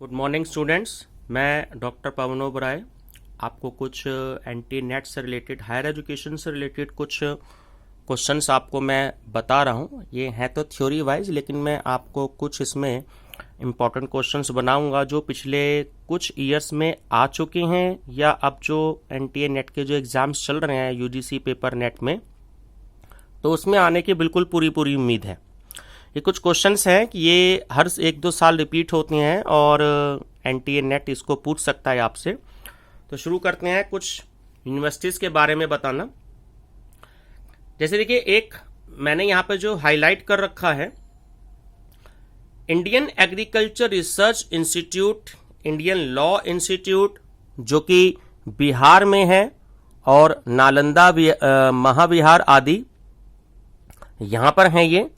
Good morning students. मैं doctor पवन ओबराय आपको कुछ एंटी नेट से रिलेटेड, हायर एजुकेशन से रिलेटेड कुछ क्वेश्चंस आपको मैं बता रहा हूँ। ये हैं तो थ्योरी वाइज, लेकिन मैं आपको कुछ इसमें इम्पॉर्टेंट क्वेश्चंस बनाऊंगा जो पिछले कुछ ईयर्स में आ चुके हैं या अब जो एनटीए नेट के जो एग्ज़ाम्स चल रहे हैं यूजीसी पेपर नेट में, तो उसमें आने की बिल्कुल पूरी उम्मीद है। ये कुछ क्वेश्चंस हैं कि ये हर 1-2 साल रिपीट होते हैं और एनटीए नेट इसको पूछ सकता है आपसे। तो शुरू करते हैं कुछ यूनिवर्सिटीज़ के बारे में बताना। जैसे देखिए, एक मैंने यहाँ पे जो हाईलाइट कर रखा है, Indian agriculture research institute, Indian law institute, जो कि बिहार में है, और नालंदा महाविहार आदि यहाँ पर हैं ये।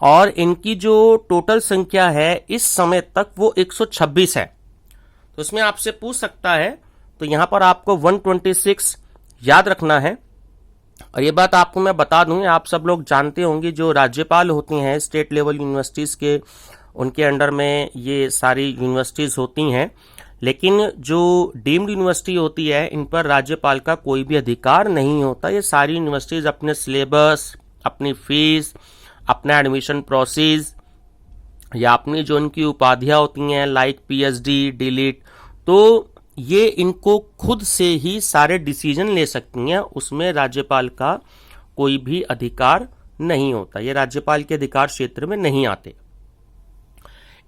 और इनकी जो टोटल संख्या है इस समय तक वो 126 है। तो इसमें आपसे पूछ सकता है, तो यहाँ पर आपको 126 याद रखना है। और ये बात आपको मैं बता दूं, आप सब लोग जानते होंगे, जो राज्यपाल होती हैं स्टेट लेवल यूनिवर्सिटीज़ के, उनके अंडर में ये सारी यूनिवर्सिटीज़ होती हैं। लेकिन जो डीम्ड यूनिवर्सिटी होती है, इन पर राज्यपाल का कोई भी अधिकार नहीं होता। ये सारी यूनिवर्सिटीज़ अपने सिलेबस, अपनी फीस, अपना एडमिशन प्रोसेस या अपनी जो इनकी उपाधियां होती हैं लाइक पीएचडी, डीलिट, तो ये इनको खुद से ही सारे डिसीजन ले सकती हैं। उसमें राज्यपाल का कोई भी अधिकार नहीं होता। ये राज्यपाल के अधिकार क्षेत्र में नहीं आते।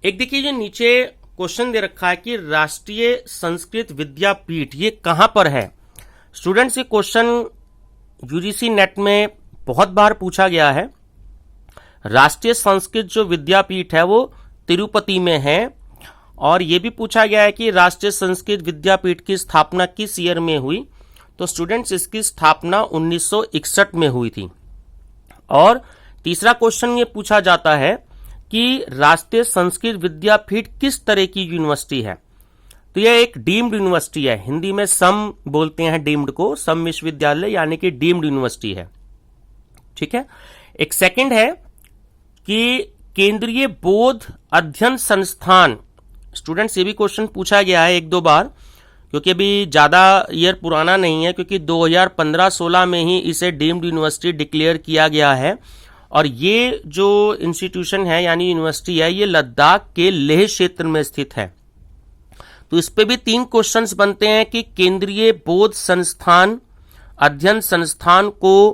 एक देखिए, जो नीचे क्वेश्चन दे रखा है कि राष्ट्रीय संस्कृत विद्यापीठ ये कहां पर है। स्टूडेंट्स, ये क्वेश्चन यूजीसी नेट में बहुत बार पूछा गया है। राष्ट्रीय संस्कृत जो विद्यापीठ है वो तिरुपति में है। और ये भी पूछा गया है कि राष्ट्रीय संस्कृत विद्यापीठ की स्थापना किस ईयर में हुई। तो स्टूडेंट्स, इसकी स्थापना 1961 में हुई थी। और तीसरा क्वेश्चन ये पूछा जाता है कि राष्ट्रीय संस्कृत विद्यापीठ किस तरह की यूनिवर्सिटी है। तो यह एक डीम्ड यूनिवर्सिटी है। हिंदी में सम बोलते हैं डीम्ड को, सम विश्वविद्यालय, यानी कि डीम्ड यूनिवर्सिटी है। ठीक है। एक सेकंड है कि केंद्रीय बौद्ध अध्ययन संस्थान। स्टूडेंट्स, ये भी क्वेश्चन पूछा गया है 1-2 बार, क्योंकि अभी ज़्यादा ईयर पुराना नहीं है, क्योंकि 2015-16 में ही इसे डीम्ड यूनिवर्सिटी डिक्लेयर किया गया है। और ये जो इंस्टीट्यूशन है, यानी यूनिवर्सिटी है, ये लद्दाख के लेह क्षेत्र में स्थित है। तो इस पे भी 3 क्वेश्चंस बनते हैं कि केंद्रीय बौद्ध संस्थान अध्ययन संस्थान को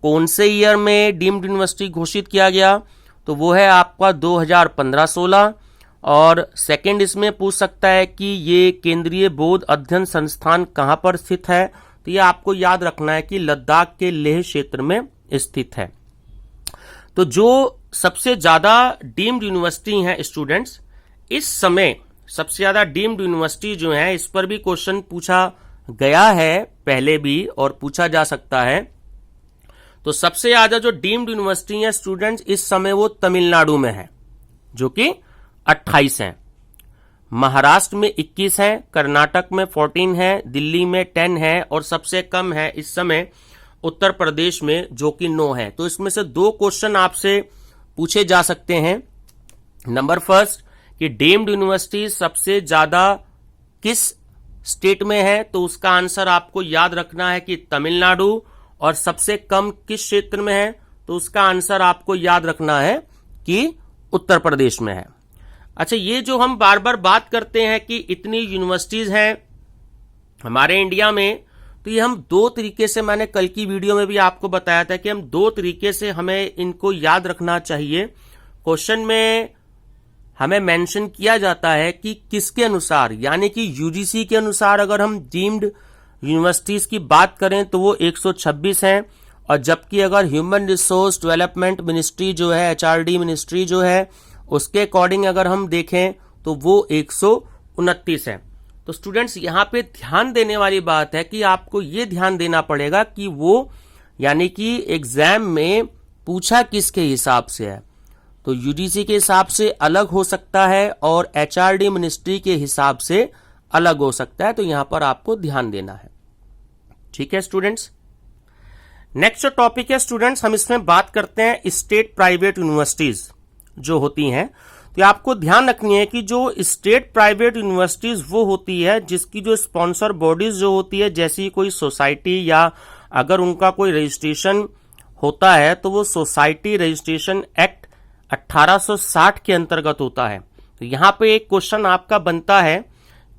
कौन से ईयर में डीम्ड यूनिवर्सिटी घोषित किया गया। तो वो है आपका 2015-16। और सेकंड इसमें पूछ सकता है कि ये केंद्रीय बौद्ध अध्ययन संस्थान कहां पर स्थित है। तो ये आपको याद रखना है कि लद्दाख के लेह क्षेत्र में स्थित है। तो जो सबसे ज्यादा डीम्ड यूनिवर्सिटी हैं स्टूडेंट्स, इस समय सबसे ज्यादा डीम्ड यूनिवर्सिटी जो है, इस पर भी क्वेश्चन पूछा गया है पहले भी और पूछा जा सकता है। तो सबसे ज्यादा जो डीम्ड यूनिवर्सिटी है स्टूडेंट्स, इस समय वो तमिलनाडु में है, जो कि 28 हैं। महाराष्ट्र में 21 हैं, कर्नाटक में 14 है, दिल्ली में 10 है, और सबसे कम है इस समय उत्तर प्रदेश में, जो कि 9 है। तो इसमें से 2 क्वेश्चन आपसे पूछे जा सकते हैं। नंबर फर्स्ट, कि डीम्ड यूनिवर्सिटी सबसे ज्यादा किस स्टेट में है। तो उसका आंसर आपको याद रखना है कि तमिलनाडु। और सबसे कम किस क्षेत्र में है, तो उसका आंसर आपको याद रखना है कि उत्तर प्रदेश में है। अच्छा, ये जो हम बार बार बात करते हैं कि इतनी यूनिवर्सिटीज हैं हमारे इंडिया में, तो ये हम 2 तरीके से, मैंने कल की वीडियो में भी आपको बताया था कि हम 2 तरीके से हमें इनको याद रखना चाहिए। क्वेश्चन में हमें मेंशन किया जाता है कि किसके अनुसार, यानी कि यूजीसी के अनुसार अगर हम डीम्ड यूनिवर्सिटीज की बात करें तो वो 126 हैं। और जबकि अगर ह्यूमन रिसोर्स डेवलपमेंट मिनिस्ट्री जो है, एचआरडी मिनिस्ट्री जो है, उसके अकॉर्डिंग अगर हम देखें तो वो 129 है। तो स्टूडेंट्स, यहाँ पे ध्यान देने वाली बात है कि आपको ये ध्यान देना पड़ेगा कि वो, यानी कि एग्जाम में पूछा किसके हिसाब से है। तो यूजीसी के हिसाब से अलग हो सकता है और एचआरडी मिनिस्ट्री के हिसाब से अलग हो सकता है। तो यहां पर आपको ध्यान देना है। ठीक है स्टूडेंट्स। नेक्स्ट टॉपिक है स्टूडेंट्स, हम इसमें बात करते हैं स्टेट प्राइवेट यूनिवर्सिटीज जो होती हैं। तो आपको ध्यान रखनी है कि जो स्टेट प्राइवेट यूनिवर्सिटीज वो होती है जिसकी जो स्पॉन्सर बॉडीज जो होती है, जैसी कोई सोसाइटी या अगर उनका कोई रजिस्ट्रेशन होता है तो वो सोसाइटी रजिस्ट्रेशन एक्ट 1860 के अंतर्गत होता है। तो यहां पे एक क्वेश्चन आपका बनता है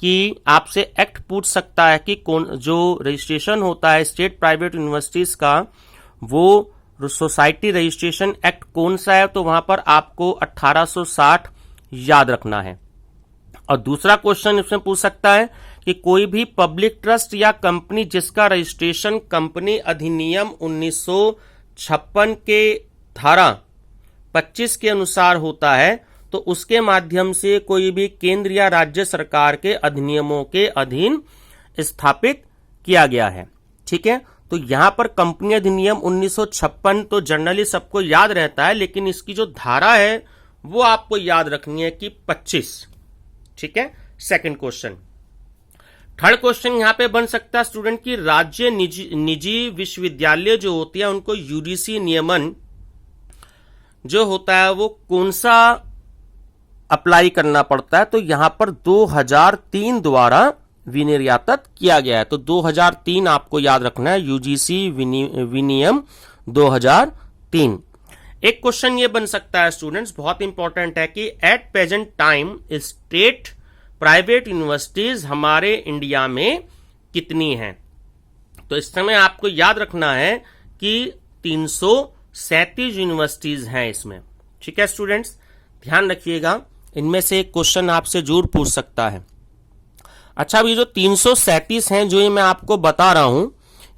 कि आपसे एक्ट पूछ सकता है कि कौन जो रजिस्ट्रेशन होता है स्टेट प्राइवेट यूनिवर्सिटीज का वो सोसाइटी रजिस्ट्रेशन एक्ट कौन सा है, तो वहां पर आपको 1860 याद रखना है। और दूसरा क्वेश्चन इसमें पूछ सकता है कि कोई भी पब्लिक ट्रस्ट या कंपनी जिसका रजिस्ट्रेशन कंपनी अधिनियम 1956 के धारा 25 के अनुसार होता है तो उसके माध्यम से कोई भी केंद्र या राज्य सरकार के अधिनियमों के अधीन स्थापित किया गया है। ठीक है, तो यहां पर कंपनी अधिनियम 1956 तो जनरली सबको याद रहता है, लेकिन इसकी जो धारा है वो आपको याद रखनी है कि 25। ठीक है, सेकंड क्वेश्चन। थर्ड क्वेश्चन यहां पे बन सकता है स्टूडेंट की राज्य निजी विश्वविद्यालय जो होती है उनको यूजीसी नियमन जो होता है वो कौन सा अप्लाई करना पड़ता है, तो यहां पर 2003 द्वारा विनिर्यातत किया गया है। तो 2003 आपको याद रखना है, यूजीसी विनियम 2003। एक क्वेश्चन ये बन सकता है स्टूडेंट्स, बहुत इंपॉर्टेंट है कि at present time state private universities हमारे इंडिया में कितनी हैं। तो इस समय आपको याद रखना है कि 337 यूनिवर्सिटीज हैं इसमें। ठीक है स्टूडेंट्स, ध्यान रखिएगा, इनमें से एक क्वेश्चन आपसे जरूर पूछ सकता है। अच्छा, अब ये जो 337 हैं जो ये मैं आपको बता रहा हूं,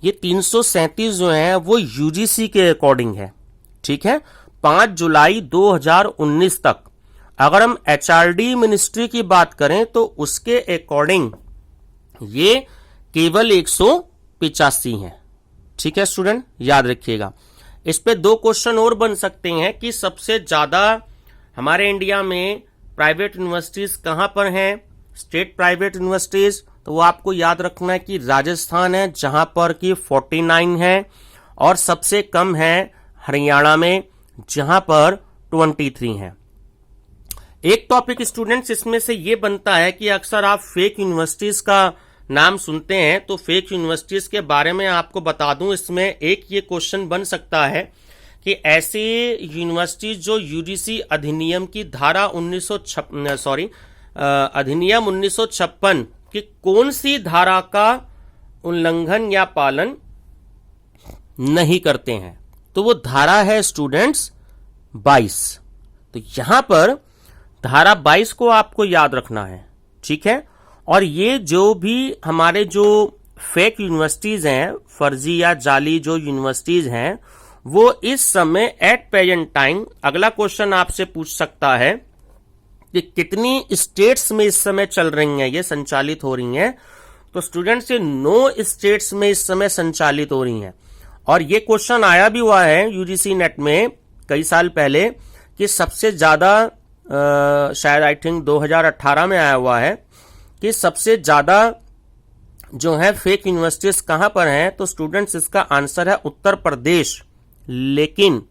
ये 337 जो हैं वो यूजीसी के अकॉर्डिंग है। ठीक है, 5 जुलाई 2019 तक। अगर हम एचआरडी मिनिस्ट्री की बात करें तो उसके अकॉर्डिंग ये केवल 185 हैं। ठीक है स्टूडेंट, याद रखिएगा। इस पे 2 क्वेश्चन और बन सकते हैं कि सबसे ज्यादा हमारे इंडिया में प्राइवेट यूनिवर्सिटीज कहां पर हैं, स्टेट प्राइवेट यूनिवर्सिटीज, तो वो आपको याद रखना है कि राजस्थान है जहां पर कि 49 है, और सबसे कम है हरियाणा में जहां पर 23 है। एक टॉपिक स्टूडेंट्स इसमें से ये बनता है कि अक्सर आप फेक यूनिवर्सिटीज का नाम सुनते हैं, तो फेक यूनिवर्सिटीज के बारे में आपको बता दूं, इसमें एक ये क्वेश्चन बन सकता है कि ऐसी यूनिवर्सिटीज जो यूजीसी अधिनियम की धारा अधिनियम 1956 की कौन सी धारा का उल्लंघन या पालन नहीं करते हैं, तो वो धारा है स्टूडेंट्स 22। तो यहां पर धारा 22 को आपको याद रखना है। ठीक है, और ये जो भी हमारे जो फेक यूनिवर्सिटीज हैं, फर्जी या जाली जो यूनिवर्सिटीज हैं, वो इस समय एट प्रेजेंट टाइम, अगला क्वेश्चन आपसे पूछ सकता है कि कितनी स्टेट्स में इस समय चल रही हैं, ये संचालित हो रही हैं। तो स्टूडेंट्स ये 9 स्टेट्स में इस समय संचालित हो रही हैं। और ये क्वेश्चन आया भी हुआ है यूजीसी नेट में कई साल पहले कि सबसे ज्यादा शायद आई थिंक 2018 में आया हुआ है कि सबसे ज्यादा जो है फेक यूनिवर्सिटीज कहां पर हैं, तो स्टूडेंट्स इसका आंसर है उत्तर प्रदेश। लेकिन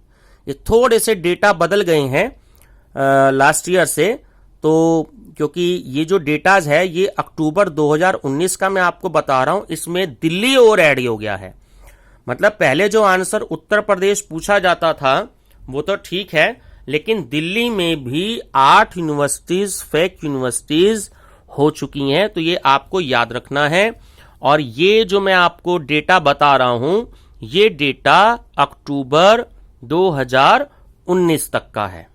ये थोड़े से डेटा बदल गए हैं लास्ट ईयर से, तो क्योंकि ये जो डेटाज है ये अक्टूबर 2019 का मैं आपको बता रहा हूं, इसमें दिल्ली और ऐड हो गया है। मतलब पहले जो आंसर उत्तर प्रदेश पूछा जाता था वो तो ठीक है, लेकिन दिल्ली में भी 8 यूनिवर्सिटीज फेक यूनिवर्सिटीज हो चुकी हैं। तो ये आपको याद रखना है। और ये जो मैं आपको डेटा बता रहा हूं, ये डेटा अक्टूबर 2019 तक का है।